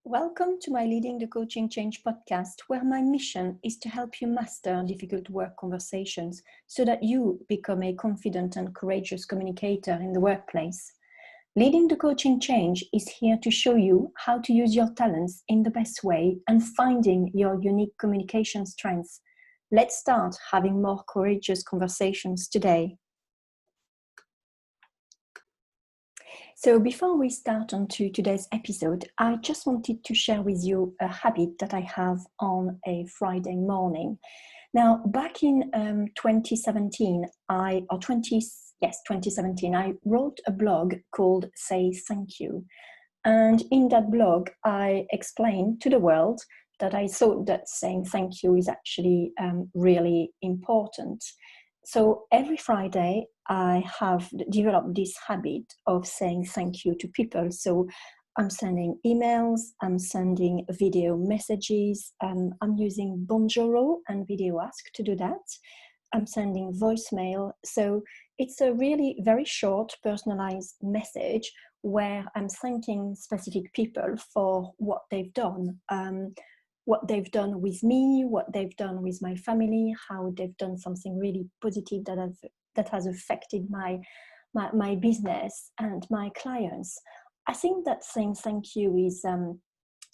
Welcome to my Leading the Coaching Change podcast, where my mission is to help you master difficult work conversations so that you become a confident and courageous communicator in the workplace. Leading the Coaching Change is here to show you how to use your talents in the best way and finding your unique communication strengths. Let's start having more courageous conversations today. So before we start on to today's episode, I just wanted to share with you a habit that I have on a Friday morning. Now, back in 2017, I wrote a blog called Say Thank You. And in that blog, I explained to the world that I thought that saying thank you is actually really important. So every Friday, I have developed this habit of saying thank you to people. So I'm sending emails, I'm sending video messages, I'm using Bonjoro and Video Ask to do that. I'm sending voicemail. So it's a really very short, personalized message where I'm thanking specific people for what they've done. What they've done with me, what they've done with my family, how they've done something really positive that has affected my business and my clients. I think that saying thank you is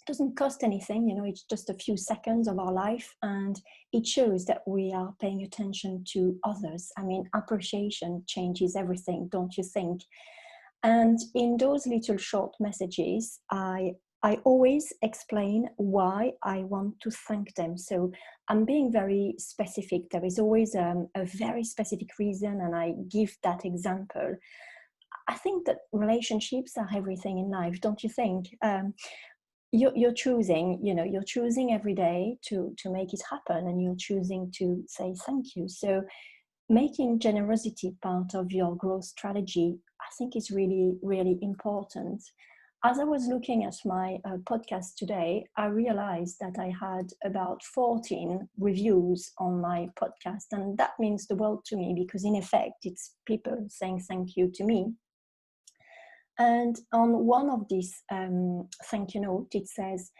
doesn't cost anything, it's just a few seconds of our life, and it shows that we are paying attention to others. I mean, appreciation changes everything, don't you think? And in those little short messages, I always explain why I want to thank them. So I'm being very specific. There is always a very specific reason, and I give that example. I think that relationships are everything in life, don't you think? You're choosing every day to make it happen, and you're choosing to say thank you. So making generosity part of your growth strategy, I think, is really, really important. As I was looking at my podcast today, I realized that I had about 14 reviews on my podcast, and that means the world to me because in effect, it's people saying thank you to me. And on one of these thank you note, it says,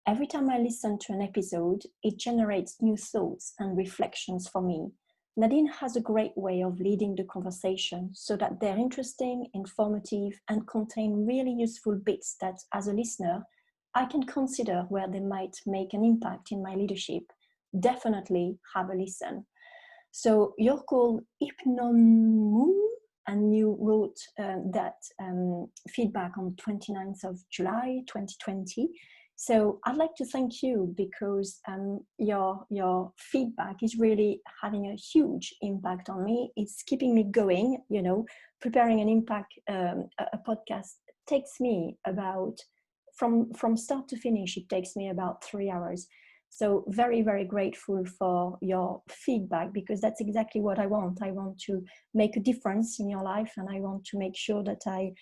every time I listen to an episode, it generates new thoughts and reflections for me. Nadine has a great way of leading the conversation so that they're interesting, informative, and contain really useful bits that, as a listener, I can consider where they might make an impact in my leadership. Definitely have a listen. So you're called Hypnomoon, and you wrote that feedback on 29th of July 2020. So I'd like to thank you because your feedback is really having a huge impact on me. It's keeping me going. Preparing a podcast takes me about, from start to finish, it takes me about 3 hours. So very, very grateful for your feedback, because that's exactly what I want. I want to make a difference in your life, and I want to make sure that I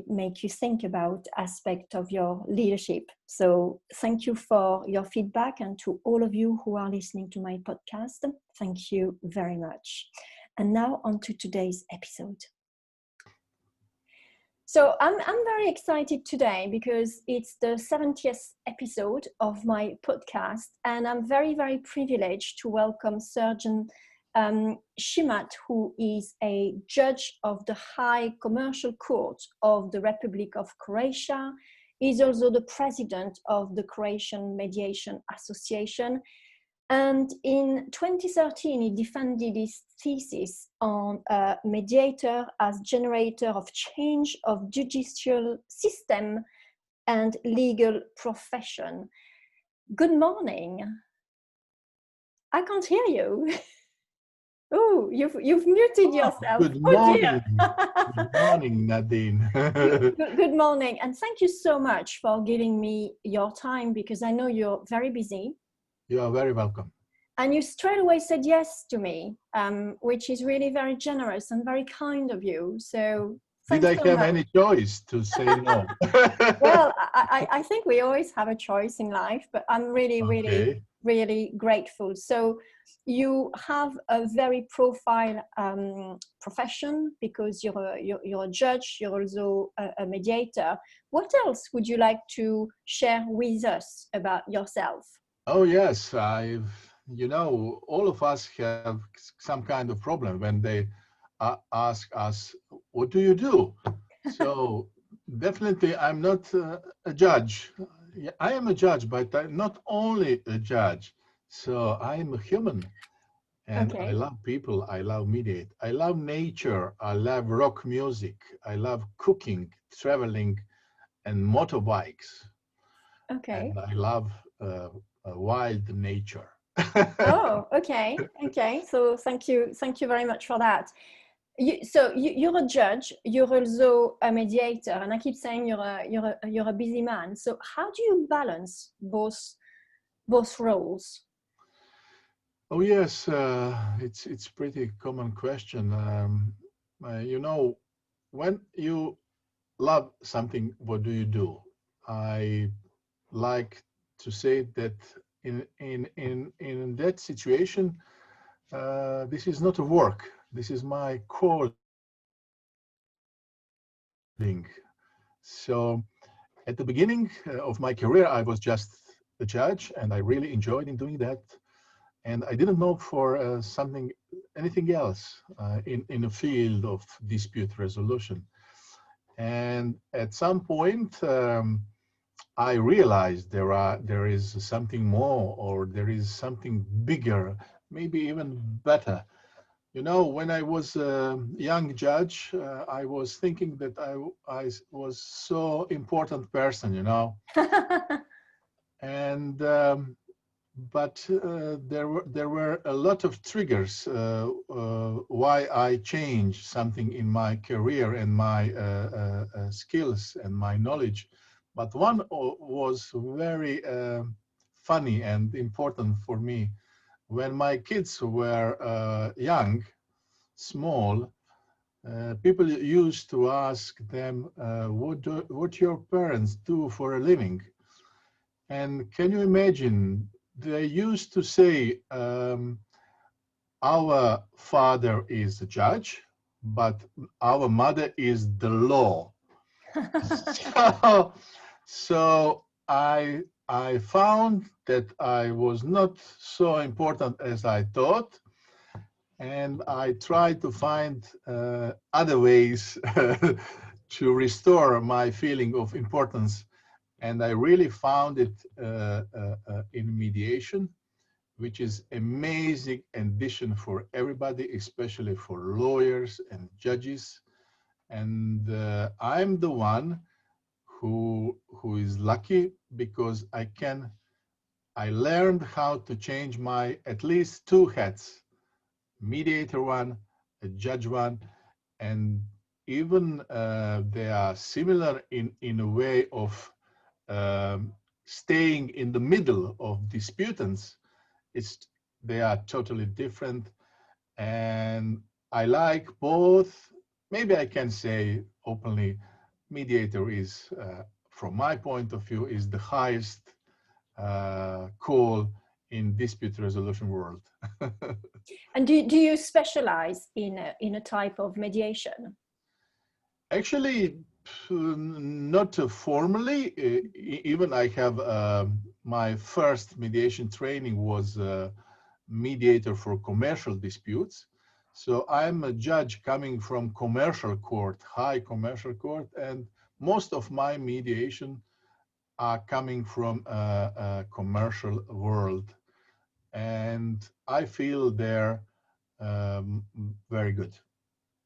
make you think about aspect of your leadership. So thank you for your feedback, and to all of you who are listening to my podcast, thank you very much. And now on to today's episode. So I'm very excited today because it's the 70th episode of my podcast, and I'm very, very privileged to welcome SRĐAN ŠIMAC, who is a judge of the High Commercial Court of the Republic of Croatia. He's also the president of the Croatian Mediation Association. And in 2013, he defended his thesis on mediator as generator of change of judicial system and legal profession. Good morning. I can't hear you. Oh, you've muted yourself. Good morning. Good morning, Nadine. Good morning, and thank you so much for giving me your time, because I know you're very busy. You are very welcome. And you straight away said yes to me, which is really very generous and very kind of you. So did I have any choice to say no? Well, I think we always have a choice in life, but I'm really, really really grateful. So you have a very profile profession, because you're a judge, you're also a mediator. What else would you like to share with us about yourself? Oh yes, you know, all of us have some kind of problem when they ask us, what do you do? So definitely I'm not a judge. Yeah, I am a judge, but I'm not only a judge. So I am a human, and I Okay. love people. I love mediate. I love nature. I love rock music. I love cooking, traveling, and motorbikes. Okay. And I love wild nature. Oh, okay. Okay. So thank you very much for that. You're a judge, you're also a mediator, and I keep saying you're a busy man. So how do you balance both roles? Oh yes, it's pretty common question. You know, when you love something, what do you do? I like to say that in that situation, this is not a work. This is my calling. So at the beginning of my career, I was just a judge, and I really enjoyed in doing that. And I didn't know for anything else in the field of dispute resolution. And at some point, I realized there is something more, or there is something bigger, maybe even better. You know, when I was a young judge, I was thinking that I was so important person, you know, and but there were a lot of triggers why I changed something in my career and my skills and my knowledge. But one was very funny and important for me. When my kids were young, small, people used to ask them, what your parents do for a living? And can you imagine, they used to say, our father is a judge, but our mother is the law. so so I found that I was not so important as I thought, and I tried to find other ways to restore my feeling of importance. And I really found it in mediation, which is amazing addition for everybody, especially for lawyers and judges. And I'm the one who is lucky, because I learned how to change my at least two hats, mediator one, a judge one, and even they are similar in a way of staying in the middle of disputants. They are totally different, and I like both. Maybe I can say openly, mediator is, from my point of view, is the highest call in dispute resolution world. And do you specialize in a type of mediation? Actually, not formally. Even I have my first mediation training was mediator for commercial disputes. So I'm a judge coming from commercial court, high commercial court, and most of my mediation are coming from a commercial world. And I feel they're very good.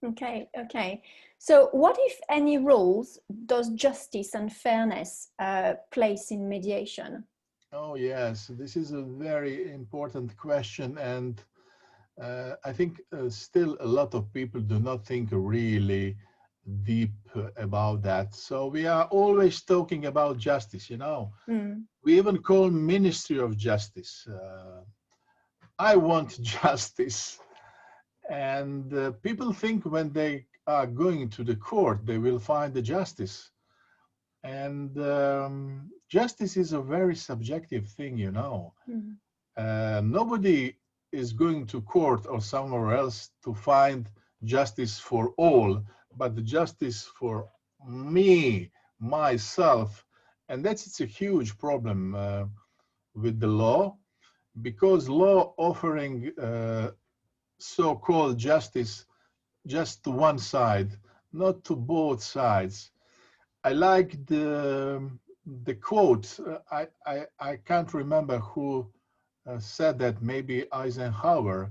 Okay, okay. So what, if any, roles does justice and fairness place in mediation? Oh, yes, this is a very important question. And I think still a lot of people do not think really deep about that. So we are always talking about justice, you know. Mm. We even call Ministry of Justice. I want justice. And people think when they are going to the court, they will find the justice. And justice is a very subjective thing, you know. Mm. Nobody is going to court or somewhere else to find justice for all, but the justice for me, myself. And it's a huge problem with the law, because law offering so-called justice just to one side, not to both sides. I like the quote. I can't remember who said that. Maybe Eisenhower.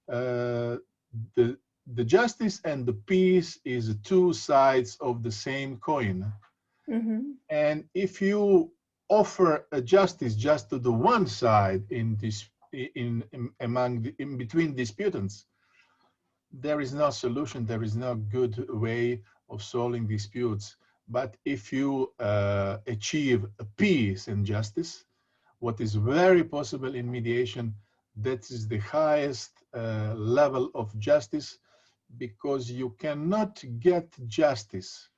The justice and the peace is two sides of the same coin. Mm-hmm. And if you offer a justice just to the one side in between disputants, there is no solution. There is no good way of solving disputes. But if you achieve peace and justice, what is very possible in mediation, that is the highest level of justice, because you cannot get justice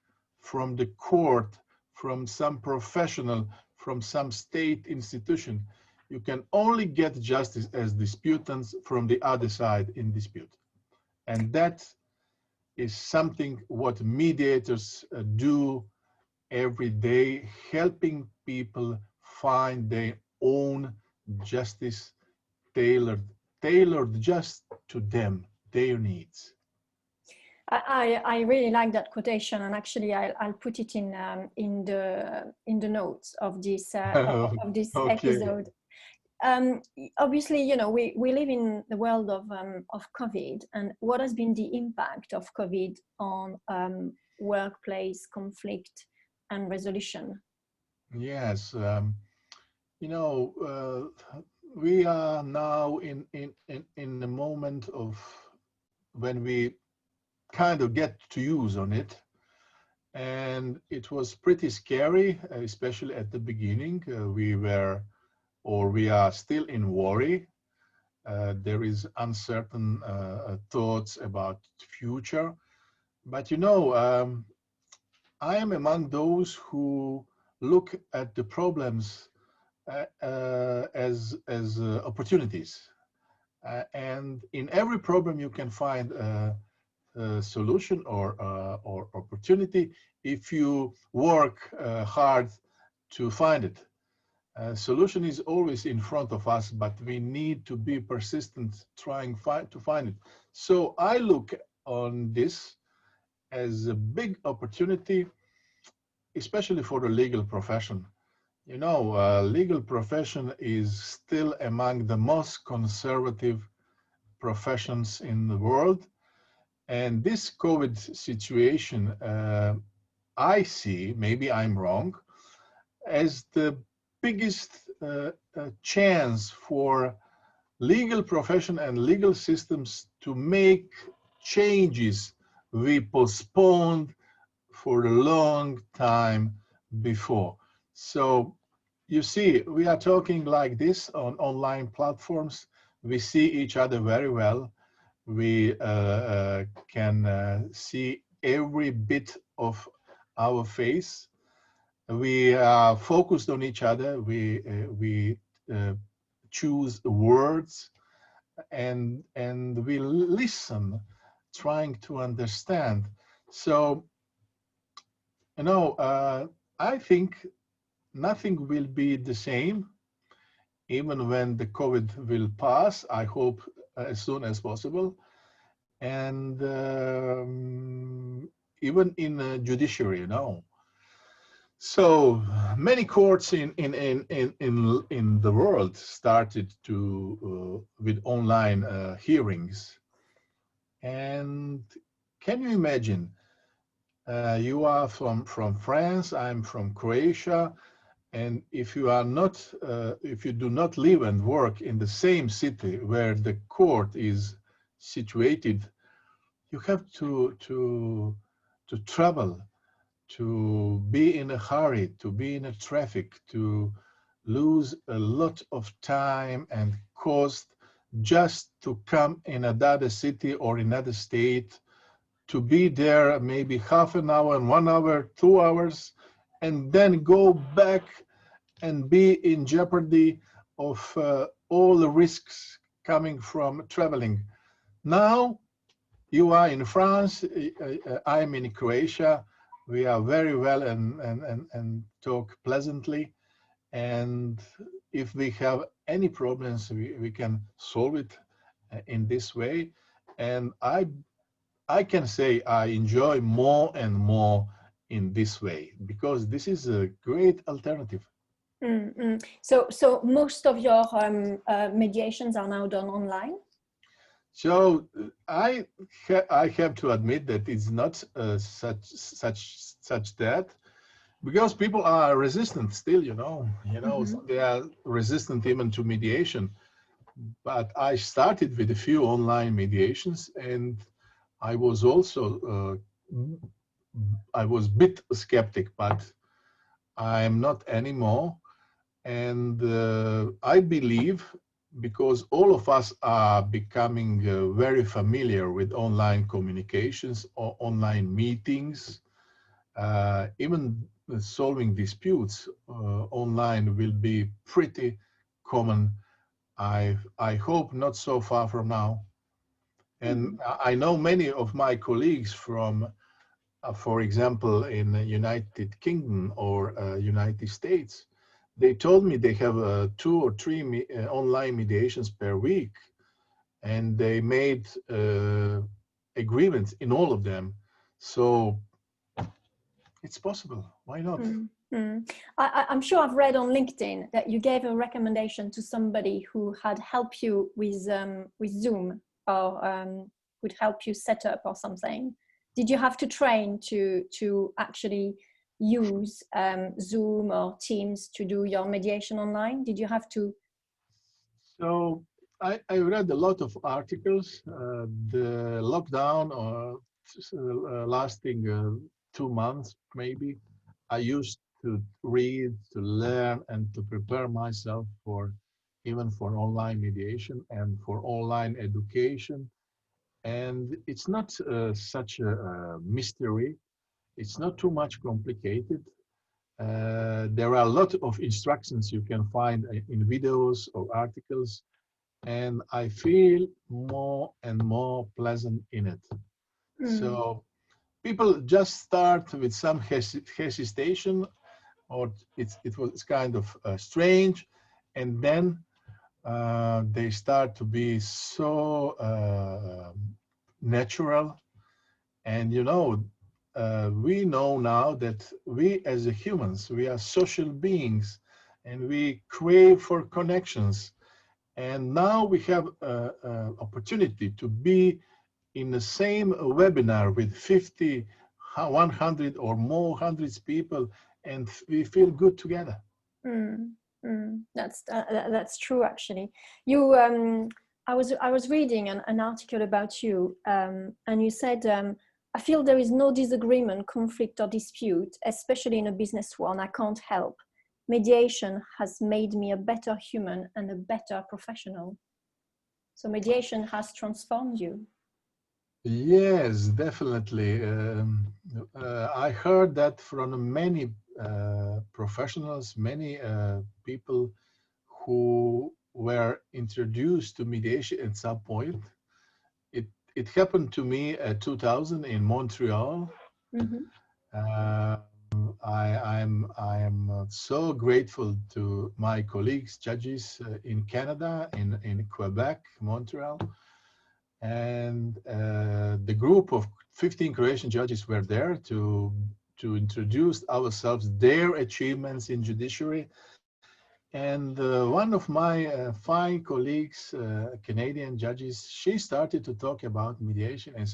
from the court, from some professional, from some state institution. You can only get justice as disputants from the other side in dispute. And that is something what mediators do every day, helping people find their own justice tailored just to them, their needs. I really like that quotation, and actually I'll put it in the notes of this of this Okay. episode. Obviously, you know, we live in the world of COVID, and what has been the impact of COVID on workplace conflict and resolution? Yes, you know, we are now in the moment of when we kind of get to use on it, and it was pretty scary, especially at the beginning. We are still in worry. There is uncertain thoughts about the future, but you know, I am among those who look at the problems as opportunities, and in every problem you can find a solution or opportunity if you work hard to find it. Solution is always in front of us, but we need to be persistent trying to find it. So I look on this as a big opportunity, especially for the legal profession. You know, legal profession is still among the most conservative professions in the world. And this COVID situation, I see, maybe I'm wrong, as the biggest chance for legal profession and legal systems to make changes we postponed for a long time before. So you see, we are talking like this on online platforms. We see each other very well. We can see every bit of our face. We are focused on each other. We choose words, and we listen, trying to understand. So, you know, I think nothing will be the same, even when the COVID will pass. I hope as soon as possible, and even in the judiciary, you know. So many courts in the world started to with online hearings. And can you imagine? You are from France. I'm from Croatia, and if you are not, if you do not live and work in the same city where the court is situated, you have to travel, to be in a hurry, to be in a traffic, to lose a lot of time and cost just to come in another city or another state, to be there maybe half an hour, 1 hour, 2 hours, and then go back and be in jeopardy of all the risks coming from traveling. Now you are in France, I'm in Croatia. We are very well and talk pleasantly. And if we have any problems, we can solve it in this way. And I can say I enjoy more and more in this way, because this is a great alternative. So most of your mediations are now done online? So I have to admit that it's not such that, because people are resistant still, they are resistant even to mediation. But I started with a few online mediations, and I was also I was a bit skeptic, but I'm not anymore. And I believe, because all of us are becoming very familiar with online communications or online meetings, even solving disputes online will be pretty common. I hope not so far from now. And I know many of my colleagues from, for example, in the United Kingdom or United States. They told me they have 2 or 3 online mediations per week, and they made agreements in all of them. So it's possible. Why not? I'm sure I've read on LinkedIn that you gave a recommendation to somebody who had helped you with Zoom, or would help you set up or something. Did you have to train to actually use Zoom or Teams to do your mediation online? Did you have to? So I read a lot of articles. The lockdown lasting 2 months maybe, I used to read, to learn, and to prepare myself even for online mediation and for online education. And it's not such a mystery. It's not too much complicated. There are a lot of instructions you can find in videos or articles, and I feel more and more pleasant in it. So people just start with some hesitation, or it was kind of strange, and then they start to be so natural. And we know now that we as humans, we are social beings, and we crave for connections. And now we have an opportunity to be in the same webinar with 50, 100 or more hundreds people, and we feel good together. That's true, actually. I was reading an article about you, and you said, I feel there is no disagreement, conflict, or dispute, especially in a business one, I can't help. Mediation has made me a better human and a better professional. So mediation has transformed you. Yes, definitely. I heard that from many professionals, many people who were introduced to mediation at some point. It happened to me at 2000 in Montreal. I am so grateful to my colleagues, judges in Canada, in Quebec, Montreal. And the group of 15 Croatian judges were there to introduce ourselves, their achievements in judiciary. And one of my fine colleagues, Canadian judges, she started to talk about mediation, and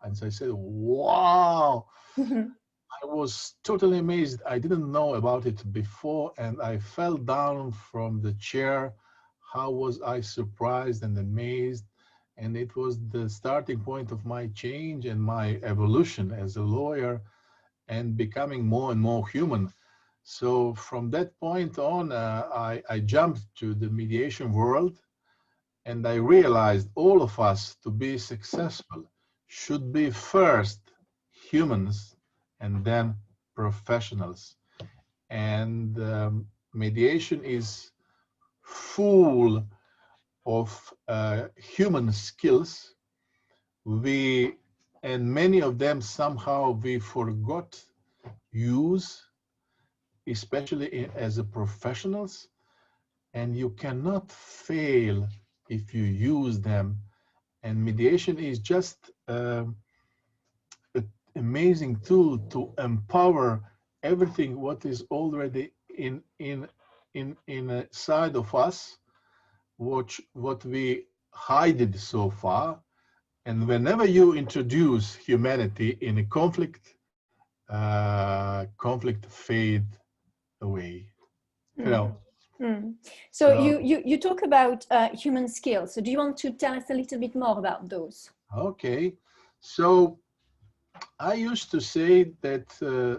I said, wow. I was totally amazed. I didn't know about it before, and I fell down from the chair. How was I surprised and amazed? And it was the starting point of my change and my evolution as a lawyer and becoming more and more human. So from that point on, I jumped to the mediation world, and I realized all of us, to be successful, should be first humans and then professionals. And mediation is full of human skills, and many of them somehow we forgot use, especially as a professionals, and you cannot fail if you use them. And mediation is just an amazing tool to empower everything what is already in a side of us, what we hided so far. And whenever you introduce humanity in a conflict, conflict fade away. You know. So you talk about human skills. So do you want to tell us a little bit more about those? Okay. So I used to say that,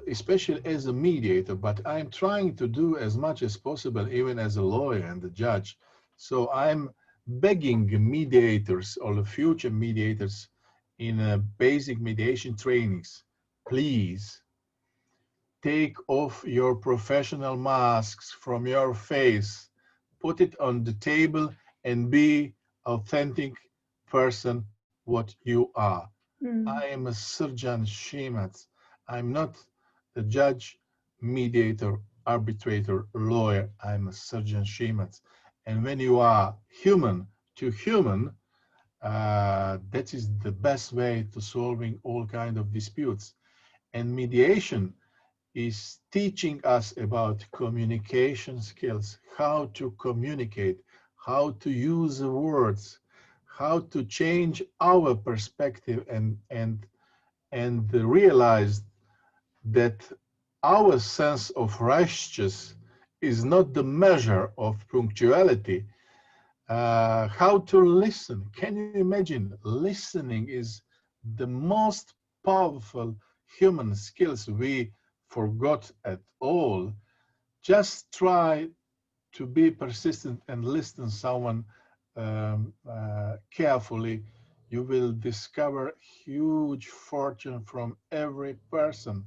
especially as a mediator, but I'm trying to do as much as possible, even as a lawyer and a judge. So I'm begging mediators or the future mediators in basic mediation trainings, please take off your professional masks from your face, put it on the table, and be authentic person what you are. I am a SRĐAN ŠIMAC. I'm not a judge, mediator, arbitrator, lawyer. I'm a SRĐAN ŠIMAC. And when you are human to human, that is the best way to solving all kind of disputes. And mediation is teaching us about communication skills, how to communicate, how to use the words, how to change our perspective and realize that our sense of righteousness is not the measure of punctuality. How to listen. Can you imagine? Listening is the most powerful human skills we forgot at all. Just try to be persistent and listen someone carefully. You will discover huge fortune from every person.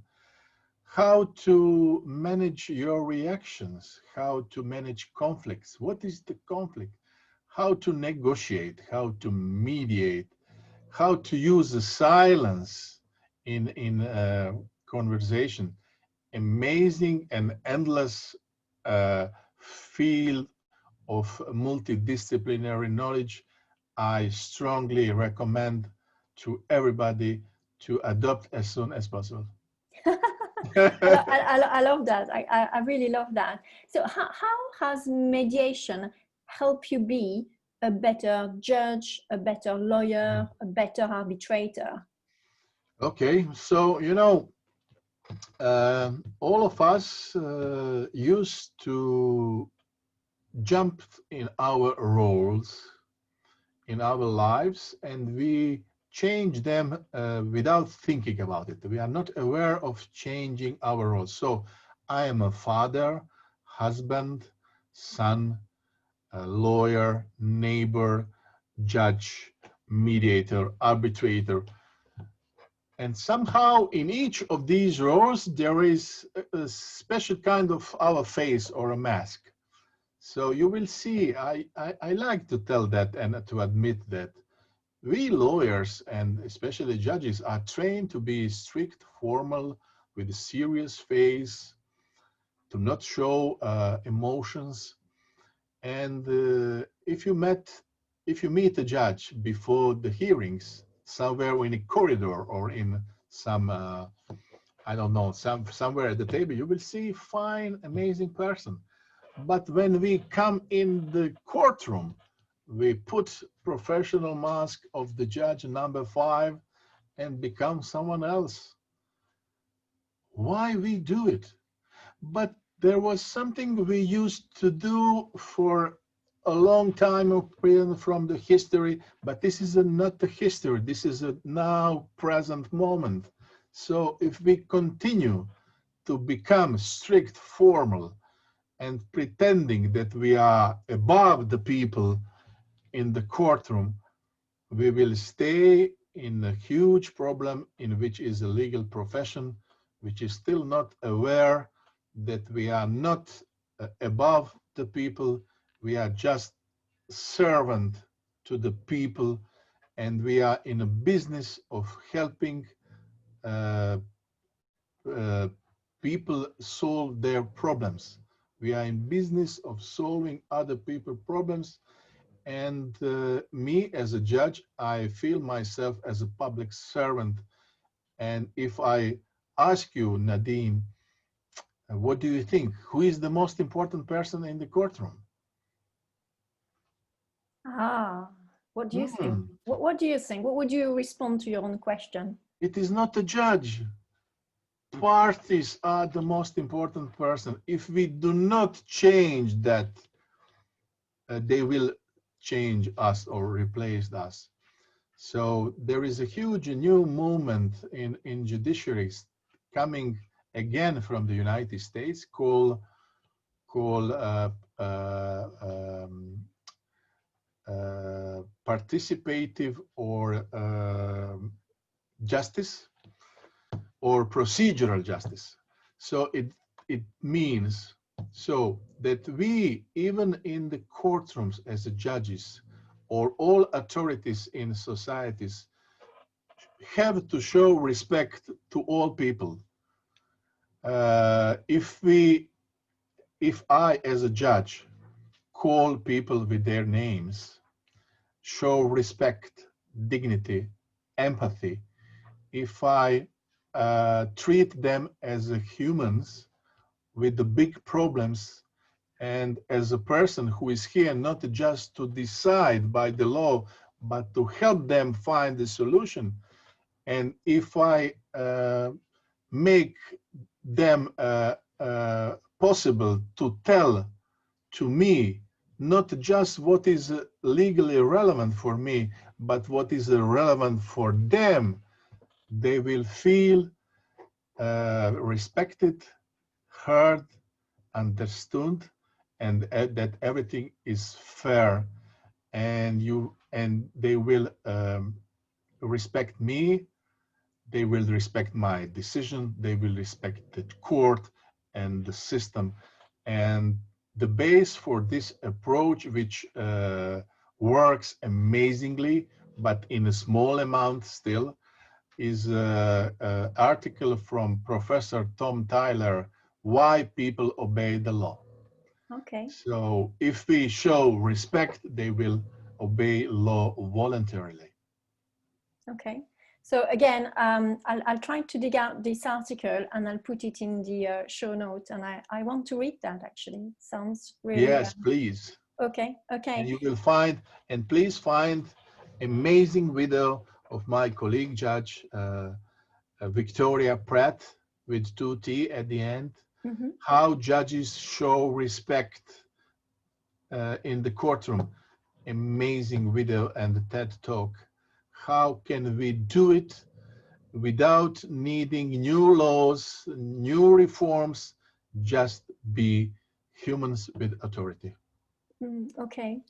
How to manage your reactions, how to manage conflicts. What is the conflict? How to negotiate, how to mediate, how to use the silence in conversation. Amazing and endless field of multidisciplinary knowledge. I strongly recommend to everybody to adopt as soon as possible. I love that. I really love that. So how has mediation helped you be a better judge, a better lawyer, a better arbitrator? Okay, so you know, all of us used to jump in our roles in our lives, and we change them without thinking about it. We are not aware of changing our roles. So I am a father, husband, son, a lawyer, neighbor, judge, mediator, arbitrator. And somehow in each of these roles, there is a special kind of our face or a mask. So you will see, I like to tell that and to admit that we lawyers and especially judges are trained to be strict, formal, with a serious face, to not show emotions. And if you meet a judge before the hearings, somewhere in a corridor or in some, I don't know, somewhere at the table, you will see fine, amazing person. But when we come in the courtroom, we put professional mask of the judge number 5 and become someone else. Why we do it? But there was something we used to do for a long time from the history, but this is not the history. This is a now present moment. So if we continue to become strict, formal, and pretending that we are above the people in the courtroom, we will stay in a huge problem in which is a legal profession, which is still not aware that we are not above the people. We are just servant to the people, and we are in a business of helping people solve their problems. We are in business of solving other people's problems. And me as a judge, I feel myself as a public servant. And if I ask you, Nadine, what do you think? Who is the most important person in the courtroom? Ah, what do you think? Hmm. What do you think? What would you respond to your own question? It is not a judge. Parties are the most important person. If we do not change that, they will change us or replace us. So there is a huge new movement in judiciaries coming again from the United States called participative or justice or procedural justice. So it means so that we, even in the courtrooms as judges or all authorities in societies, have to show respect to all people. If I, as a judge, call people with their names, show respect, dignity, empathy, if I treat them as humans with the big problems and as a person who is here not just to decide by the law, but to help them find the solution. And if I make them possible to tell to me not just what is legally relevant for me, but what is relevant for them, they will feel respected, heard, understood, and that everything is fair, and they will respect me. They will respect my decision. They will respect the court and the system. And the base for this approach, which works amazingly, but in a small amount still, is an article from Professor Tom Tyler, Why People Obey the Law. Okay. So if we show respect, they will obey law voluntarily. Okay. So again, I'll try to dig out this article and I'll put it in the show notes. And I want to read that actually. It sounds really... Yes, please. Okay, okay. And you will find, and please find amazing video of my colleague judge, Victoria Pratt, with 2T at the end, how judges show respect in the courtroom. Amazing video and the TED Talk. How can we do it without needing new laws, new reforms, just be humans with authority? Okay.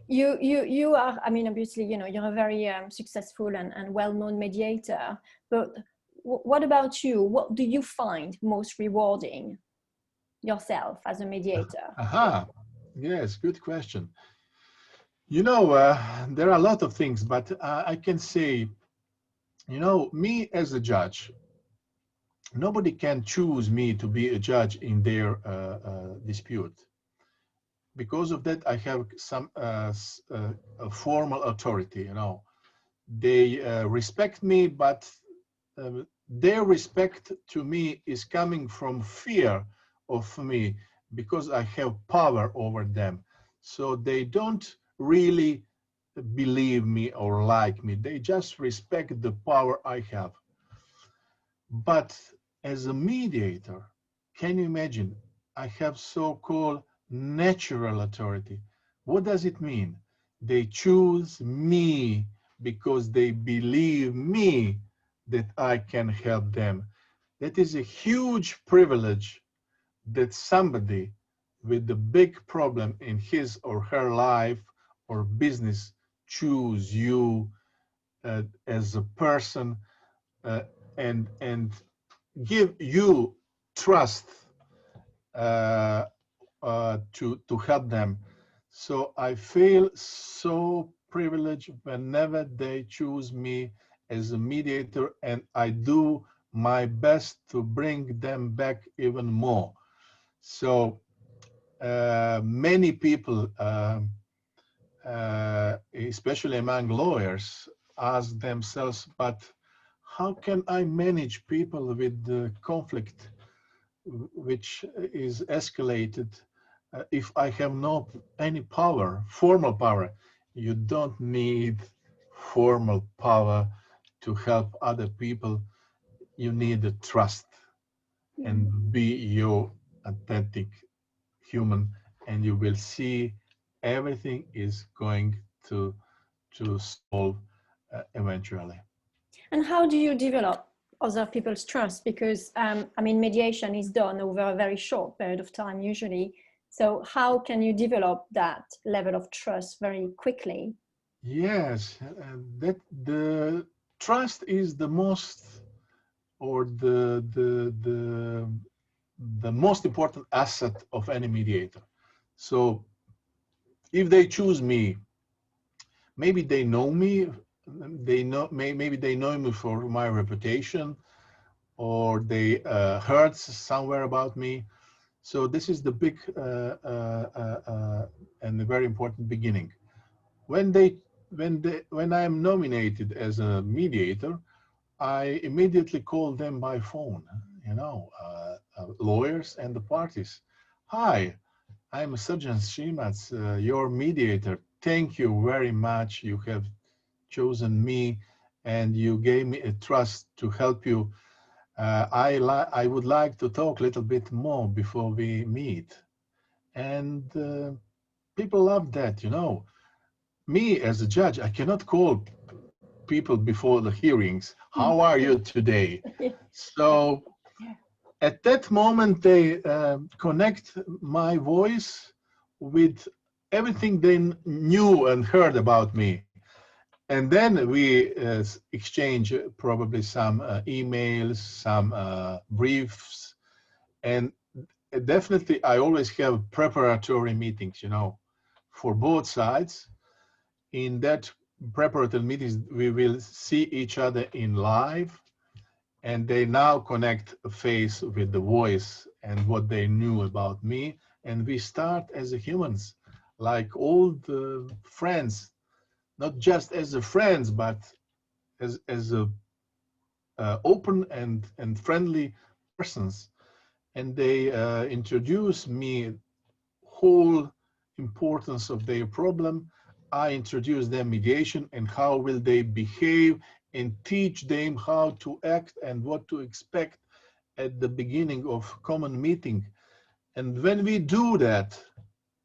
You are, I mean, obviously, you know, you're a very successful and well-known mediator, but what about you? What do you find most rewarding yourself as a mediator? Aha, yes, good question. You know, there are a lot of things, but I can say, you know, me as a judge, nobody can choose me to be a judge in their dispute. Because of that, I have some formal authority, you know. They respect me, but their respect to me is coming from fear of me because I have power over them. So they don't really believe me or like me. They just respect the power I have. But as a mediator, can you imagine? I have so-called natural authority. What does it mean? They choose me because they believe me that I can help them. That is a huge privilege that somebody with a big problem in his or her life or business choose you as a person and give you trust to help them. So I feel so privileged whenever they choose me as a mediator, and I do my best to bring them back even more. So many people, especially among lawyers, ask themselves, but how can I manage people with the conflict which is escalated if I have no any power, formal power? You don't need formal power to help other people. You need the trust and be your authentic human, and you will see everything is going to solve eventually. And how do you develop other people's trust? Because, I mean, mediation is done over a very short period of time usually. So how can you develop that level of trust very quickly? Yes, that the trust is the most, or the most important asset of any mediator. So if they choose me, maybe they know me, maybe they know me for my reputation, or they heard somewhere about me. So this is the big and the very important beginning. When I am nominated as a mediator, I immediately call them by phone, lawyers and the parties. Hi, I'm SRĐAN ŠIMAC, your mediator. Thank you very much. You have chosen me and you gave me a trust to help you. I would like to talk a little bit more before we meet. And people love that, Me as a judge, I cannot call people before the hearings. How are you today? So at that moment, they connect my voice with everything they knew and heard about me. And then we exchange probably some emails, some briefs, and definitely I always have preparatory meetings, for both sides. In that preparatory meetings, we will see each other in live, and they now connect a face with the voice and what they knew about me. And we start as humans, like old friends, not just as friends, but as a open and friendly persons. And they introduce me whole importance of their problem. I introduce them mediation and how will they behave, and teach them how to act and what to expect at the beginning of common meeting. And when we do that,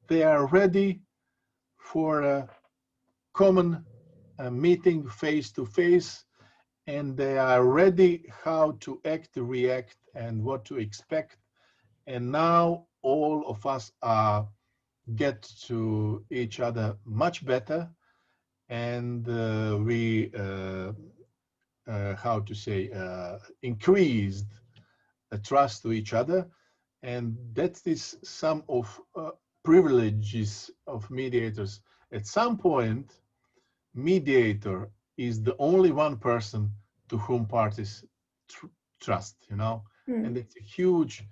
they are ready for a common meeting face to face, and they are ready how to act, react, and what to expect. And now all of us are get to each other much better, and we how to say increased trust to each other. And that is some of privileges of mediators. At some point, mediator is the only one person to whom parties trust, and it's a huge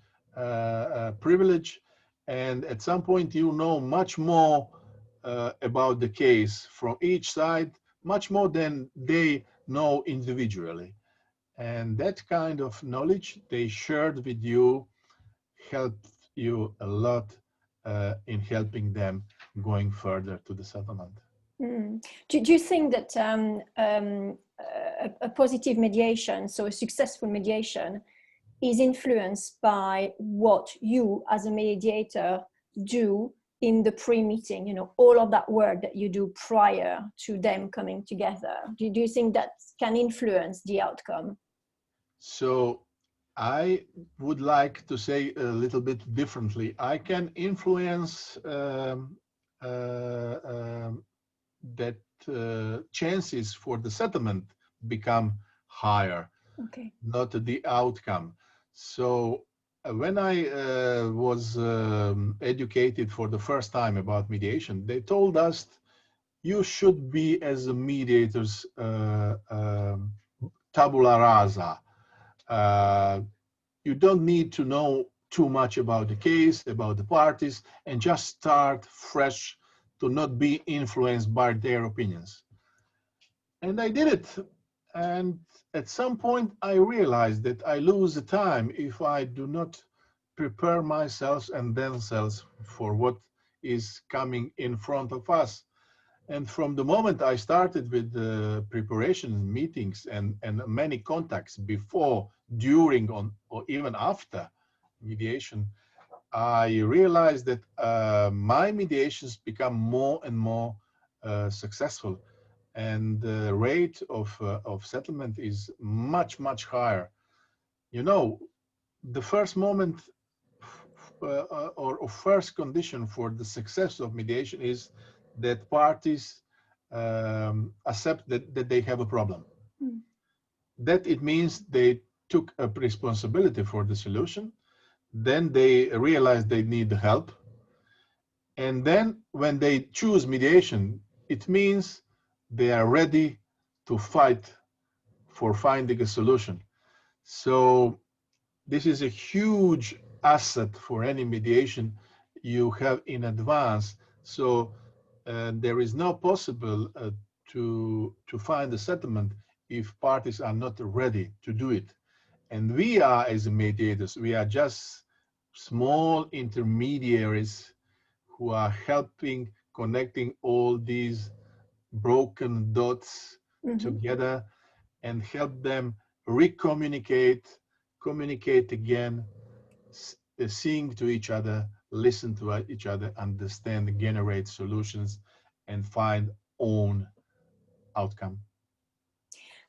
privilege. And at some point, you know much more about the case from each side, much more than they know individually. And that kind of knowledge they shared with you helped you a lot in helping them going further to the settlement. Do you think that a positive mediation, so a successful mediation, is influenced by what you as a mediator do in the pre-meeting, all of that work that you do prior to them coming together? Do you think that can influence the outcome? So I would like to say a little bit differently. I can influence that chances for the settlement become higher, Okay. not the outcome. So when I was educated for the first time about mediation, they told us you should be as a mediator's tabula rasa. You don't need to know too much about the case, about the parties, and just start fresh to not be influenced by their opinions. And I did it. And at some point, I realized that I lose the time if I do not prepare myself and themselves for what is coming in front of us. And from the moment I started with the preparation meetings and many contacts before, during, or even after mediation, I realized that my mediations become more and more successful, and the rate of settlement is much, much higher. You know, the first moment or first condition for the success of mediation is that parties accept that they have a problem. Mm. That it means they took a responsibility for the solution. Then they realize they need help. And then when they choose mediation, it means they are ready to fight for finding a solution. So this is a huge asset for any mediation you have in advance. So there is no possible to find a settlement if parties are not ready to do it. And we are, as mediators, we are just small intermediaries who are helping connecting all these broken dots together and help them recommunicate, communicate again, seeing to each other, listen to each other, understand, generate solutions, and find own outcome.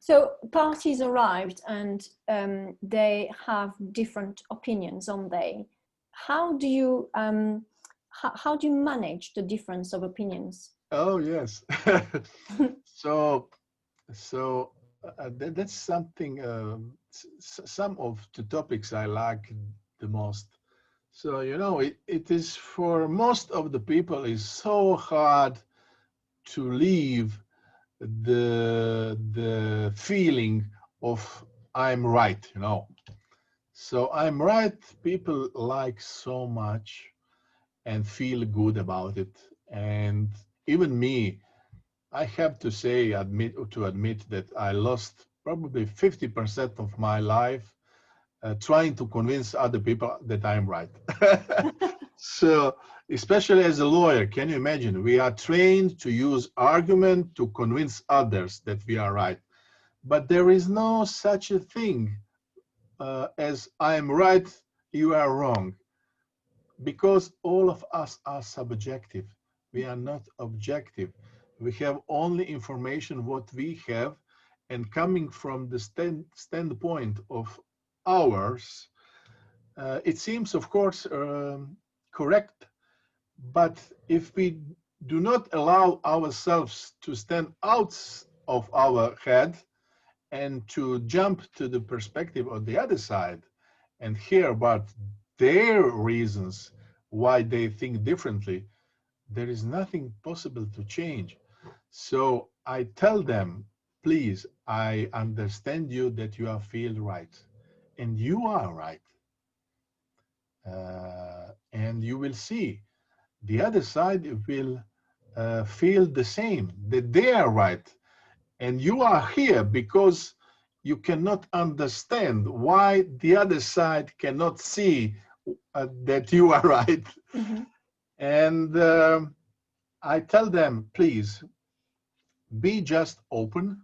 So parties arrived and they have different opinions, aren't they? How do you manage the difference of opinions? Oh yes. so that's something. Some of the topics I like the most. So you know, it is for most of the people is so hard to leave the feeling of I'm right, you know. So I'm right, people like so much and feel good about it. And even me, I have to say, admit that I lost probably 50% of my life trying to convince other people that I'm right. So, especially as a lawyer, can you imagine? We are trained to use argument to convince others that we are right. But there is no such a thing as I'm right, you are wrong. Because all of us are subjective. We are not objective. We have only information what we have, and coming from the standpoint of ours, it seems, of course, correct. But if we do not allow ourselves to stand out of our head and to jump to the perspective of the other side and hear about their reasons why they think differently, there is nothing possible to change. So I tell them, please, I understand you that you are feel right, and you are right. And you will see the other side will feel the same, that they are right. And you are here because you cannot understand why the other side cannot see that you are right. Mm-hmm. And I tell them, please, be just open,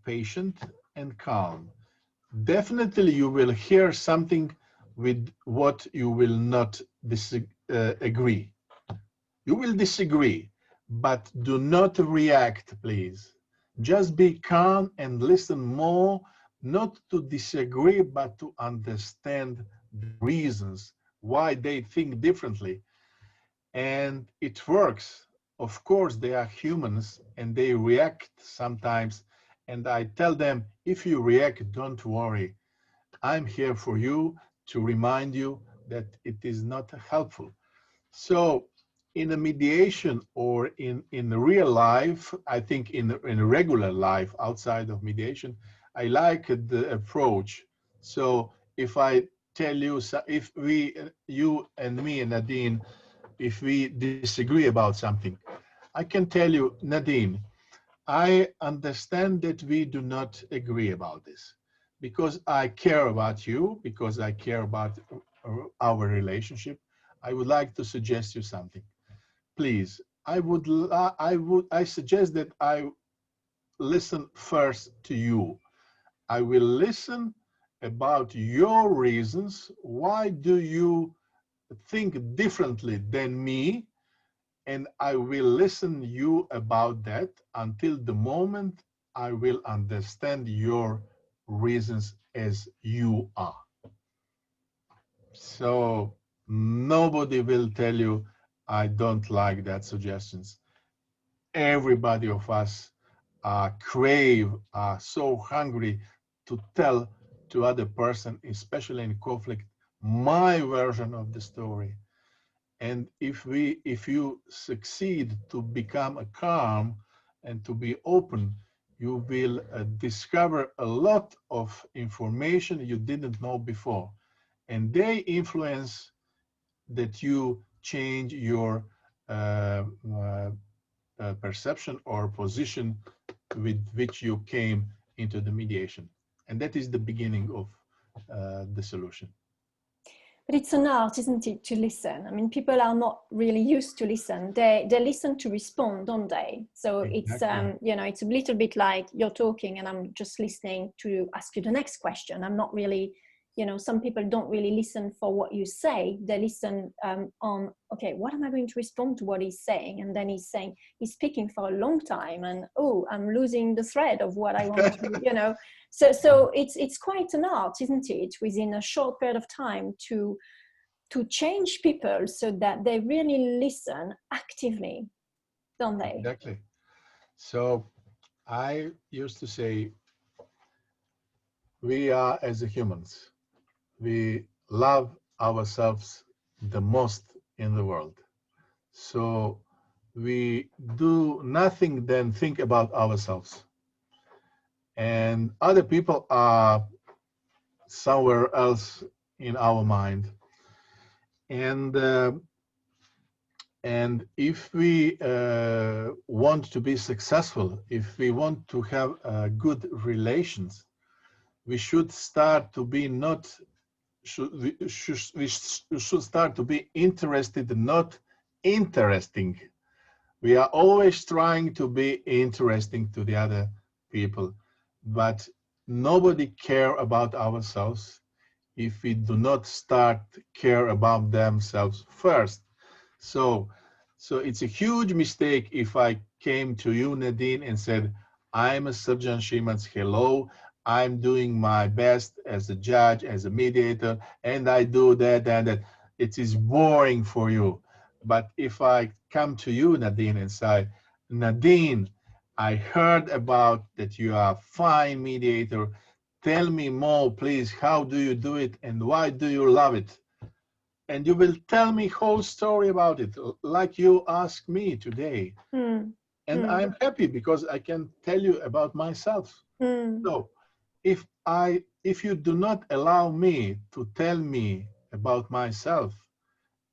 patient, and calm. Definitely you will hear something with what you will not agree. You will disagree, but do not react, please. Just be calm and listen more, not to disagree, but to understand the reasons why they think differently. And it works. Of course, they are humans and they react sometimes. And I tell them, if you react, don't worry. I'm here for you to remind you that it is not helpful. So in a mediation or in real life, I think in a regular life outside of mediation, I like the approach. So if I tell you, if you and me and Nadine, if we disagree about something, I can tell you, Nadine, I understand that we do not agree about this because I care about you, because I care about our relationship. I would like to suggest you something. Please, I suggest that I listen first to you. I will listen about your reasons. Why do you think differently than me? And I will listen you about that until the moment I will understand your reasons as you are. So nobody will tell you, I don't like that suggestions. Everybody of us are so hungry to tell to other person, especially in conflict, my version of the story. And if you succeed to become a calm and to be open, you will discover a lot of information you didn't know before. And they influence that you change your perception or position with which you came into the mediation. And that is the beginning of the solution. But it's an art, isn't it, to listen? I mean, people are not really used to listen. They listen to respond, don't they? So Exactly. it's, you know, it's a little bit like you're talking and I'm just listening to ask you the next question. I'm not really, you know, some people don't really listen for what you say. They listen on, okay, what am I going to respond to what he's saying? And then he's speaking for a long time and, oh, I'm losing the thread of what I want to, you know. So it's quite an art, isn't it, within a short period of time to change people so that they really listen actively, don't they? Exactly. So I used to say, we are as humans, we love ourselves the most in the world. So we do nothing than think about ourselves. And other people are somewhere else in our mind. And if we want to be successful, if we want to have good relations, we should start to be we should start to be interested, not interesting. We are always trying to be interesting to the other people, but nobody care about ourselves if we do not start care about themselves first. So it's a huge mistake if I came to you, Nadine, and said, I'm a SRĐAN ŠIMAC, hello, I'm doing my best as a judge, as a mediator, and I do that and that. It is boring for you. But if I come to you, Nadine, and say, Nadine, I heard about that you are a fine mediator. Tell me more, please. How do you do it and why do you love it? And you will tell me whole story about it, like you asked me today. And I'm happy because I can tell you about myself. So if you do not allow me to tell me about myself,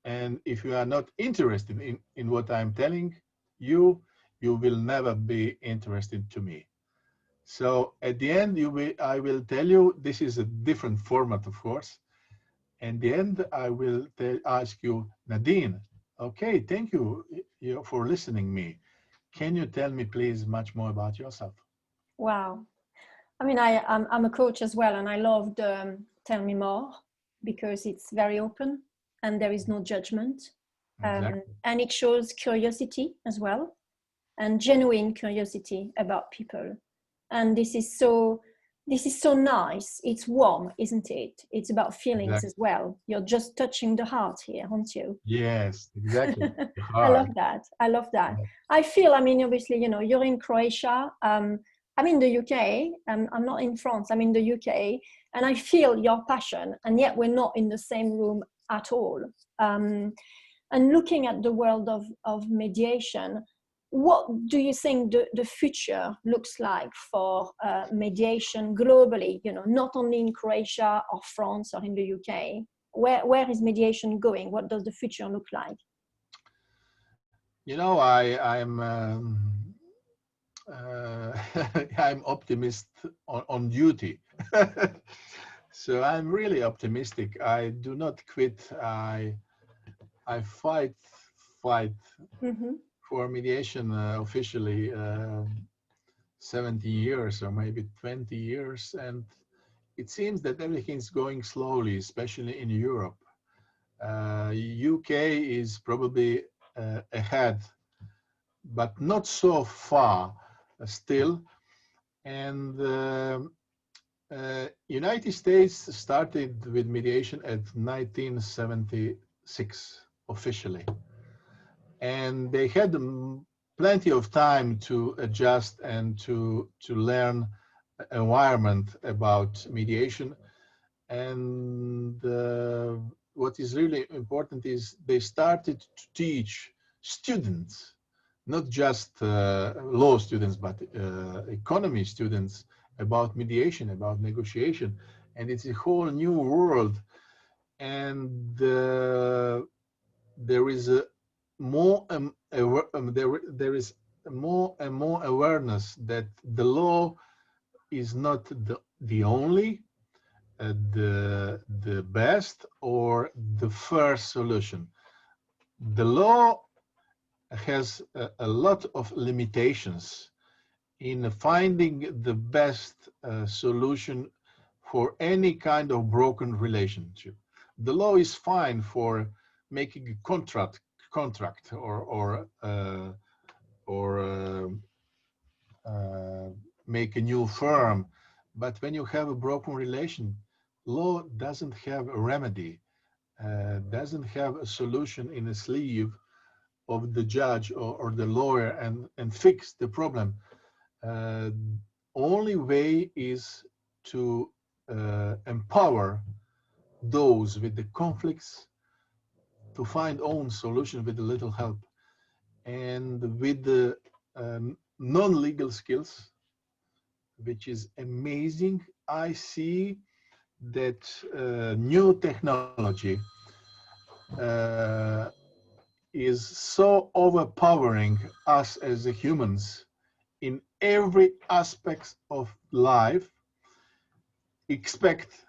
and if you are not interested in what I'm telling you, you will never be interested to me. So at the end, I will tell you, this is a different format, of course. And the end, I will ask you, Nadine, okay, thank you for listening me. Can you tell me, please, much more about yourself? Wow. I mean, I'm a coach as well, and I love the tell me more because it's very open and there is no judgment. Exactly. And it shows curiosity as well, and genuine curiosity about people. And this is so nice. It's warm, isn't it? It's about feelings Exactly. as well. You're just touching the heart here, aren't you? Yes, exactly. I love Hard. that. I love that. I feel, I mean, obviously, you know, you're in Croatia. I'm in the UK. I'm not in France. I'm in the UK. and I feel your passion, and yet we're not in the same room at all. And looking at the world of mediation, what do you think the future looks like for mediation globally, you know, not only in Croatia or France or in the UK? Where is mediation going? What does the future look like? You know, I'm I'm optimist on duty. So I'm really optimistic. I do not quit. I fight for mediation officially 70 years or maybe 20 years, and it seems that everything's going slowly, especially in Europe. UK is probably ahead, but not so far still. And United States started with mediation at 1976 officially, and they had plenty of time to adjust and to learn environment about mediation. And what is really important is they started to teach students, not just law students, but economy students, about mediation, about negotiation. And it's a whole new world. And there is a more there is more and more awareness that the law is not the only, the best or the first solution. The law has a lot of limitations in finding the best solution for any kind of broken relationship. The law is fine for making a contract or make a new firm, but when you have a broken relation, law doesn't have a remedy, doesn't have a solution in a sleeve of the judge or the lawyer and fix the problem. Only way is to empower those with the conflicts to find own solution with a little help. And with the non-legal skills, which is amazing, I see that new technology is so overpowering us as humans in every aspect of life, except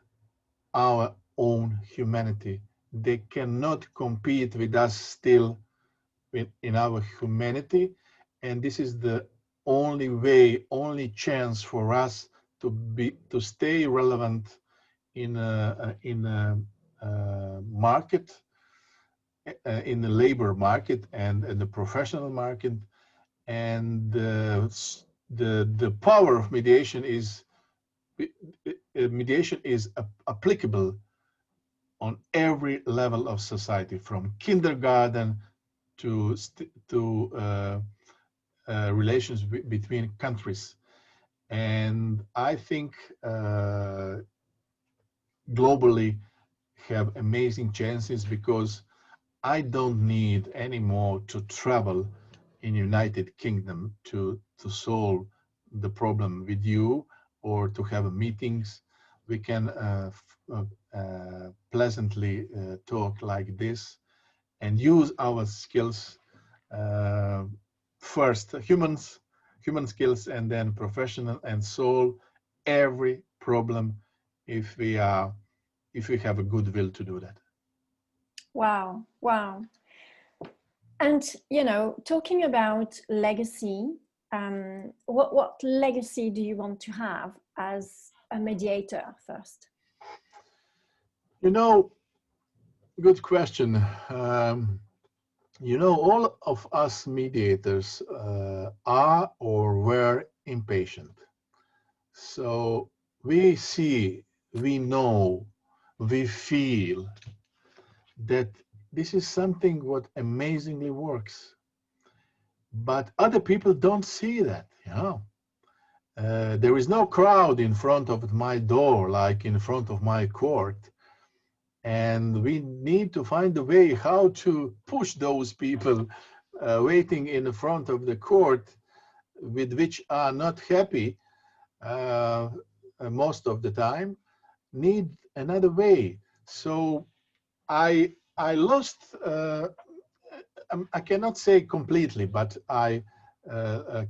our own humanity. They cannot compete with us still in our humanity, and this is the only way, only chance for us to stay relevant in a market, in the labor market and the professional market. And the power of mediation is applicable on every level of society, from kindergarten to relations between countries. And I think globally have amazing chances, because I don't need anymore to travel in United Kingdom to solve the problem with you or to have meetings. We can pleasantly talk like this and use our skills, first human skills, and then professional, and solve every problem if we have a good will to do that. Wow, wow. And, you know, talking about legacy, what legacy do you want to have as a mediator first? You know, good question. You know, all of us mediators are or were impatient. So we see, we know, we feel that this is something what amazingly works. But other people don't see that, you know. there is no crowd in front of my door, like in front of my court. And we need to find a way how to push those people waiting in front of the court, with which are not happy most of the time, need another way. So I lost, I cannot say completely, but I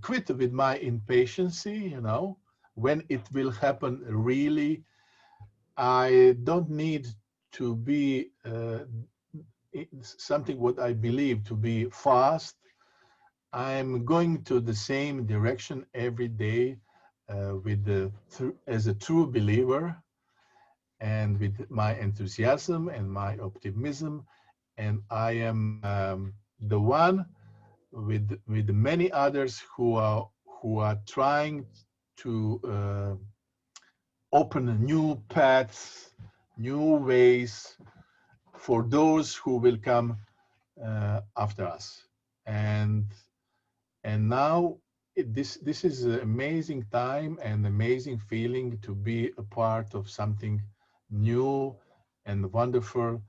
quit with my impatience, you know, when it will happen really. I don't need to be something what I believe to be fast. I'm going to the same direction every day as a true believer, and with my enthusiasm and my optimism. And I am the one with many others who are trying to open new paths, new ways for those who will come after us. And now this is an amazing time and amazing feeling to be a part of something new and wonderful.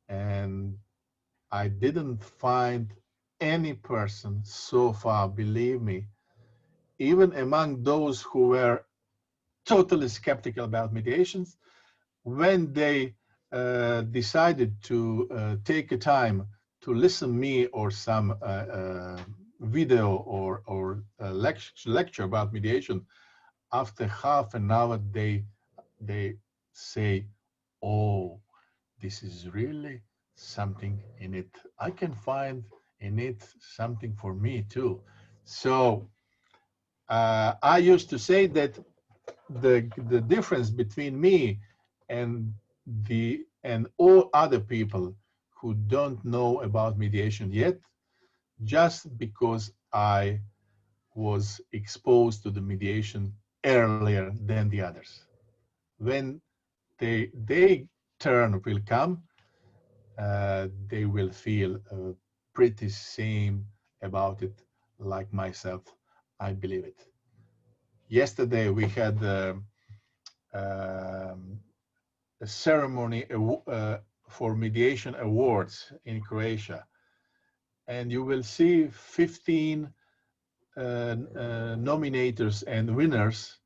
And I didn't find any person so far, believe me, even among those who were totally skeptical about mediations, when they decided to take a time to listen me or some video or lecture about mediation, after half an hour they say, oh, this is really something in it. I can find in it something for me too. So I used to say that the difference between me and all other people who don't know about mediation yet, just because I was exposed to the mediation earlier than the others. When they turn will come, they will feel pretty same about it like myself. I believe it. Yesterday we had a ceremony for mediation awards in Croatia, and you will see 15 nominators and winners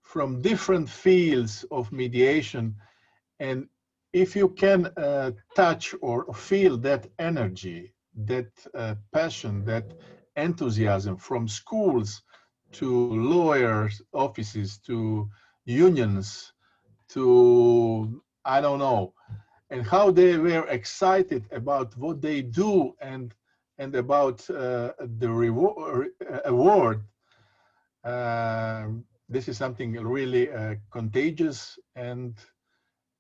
from different fields of mediation. And if you can touch or feel that energy, that passion, that enthusiasm from schools to lawyers' offices to unions to, I don't know, and how they were excited about what they do and about the award. This is something really contagious, and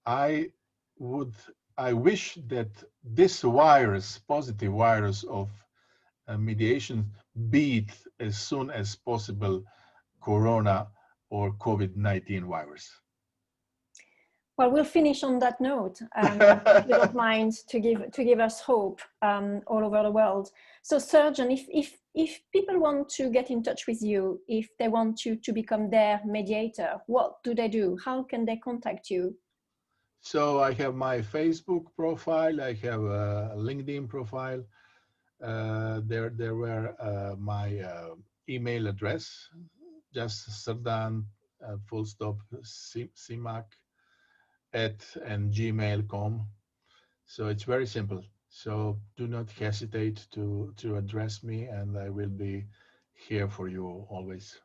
I wish that this virus, positive virus of mediation, beat as soon as possible Corona or COVID-19 virus. Well, we'll finish on that note, if you don't mind, to give us hope all over the world. So, Surgeon, if people want to get in touch with you, if they want you to become their mediator, what do they do? How can they contact you? So I have my Facebook profile, I have a LinkedIn profile. There were my email address, just SRĐAN _SRDAN @gmail.com. So it's very simple. So do not hesitate to address me, and I will be here for you always.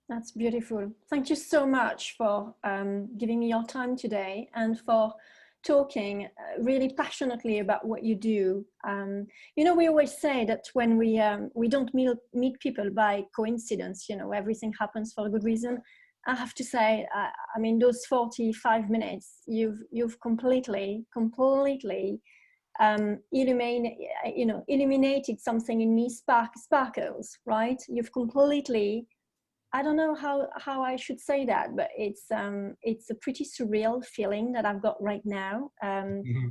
That's beautiful. Thank you so much for giving me your time today and for talking really passionately about what you do. You know, we always say that when we don't meet people by coincidence, you know, everything happens for a good reason. I have to say, I mean, those 45 minutes, you've completely illuminated something in me, sparkles, right? You've completely, I don't know how I should say that, but it's a pretty surreal feeling that I've got right now.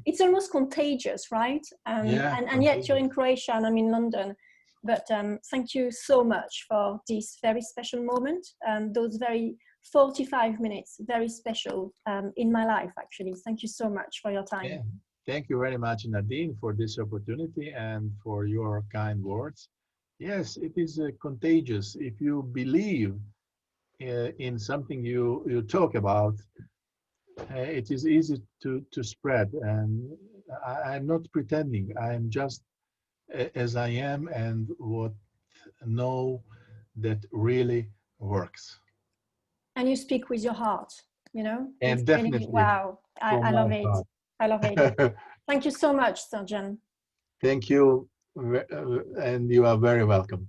It's almost contagious, right? Yeah, and yet you're in Croatia and I'm in London. But thank you so much for this very special moment, those very 45 minutes, very special in my life, actually. Thank you so much for your time. Yeah. Thank you very much, Nadine, for this opportunity and for your kind words. Yes, it is contagious. If you believe in something you talk about, it is easy to spread. And I'm not pretending. I'm just as I am, and what know that really works. And you speak with your heart, you know? And It's really, definitely wow, from I love my it. heart. I love it. Thank you so much, Sergeant. Thank you, and you are very welcome.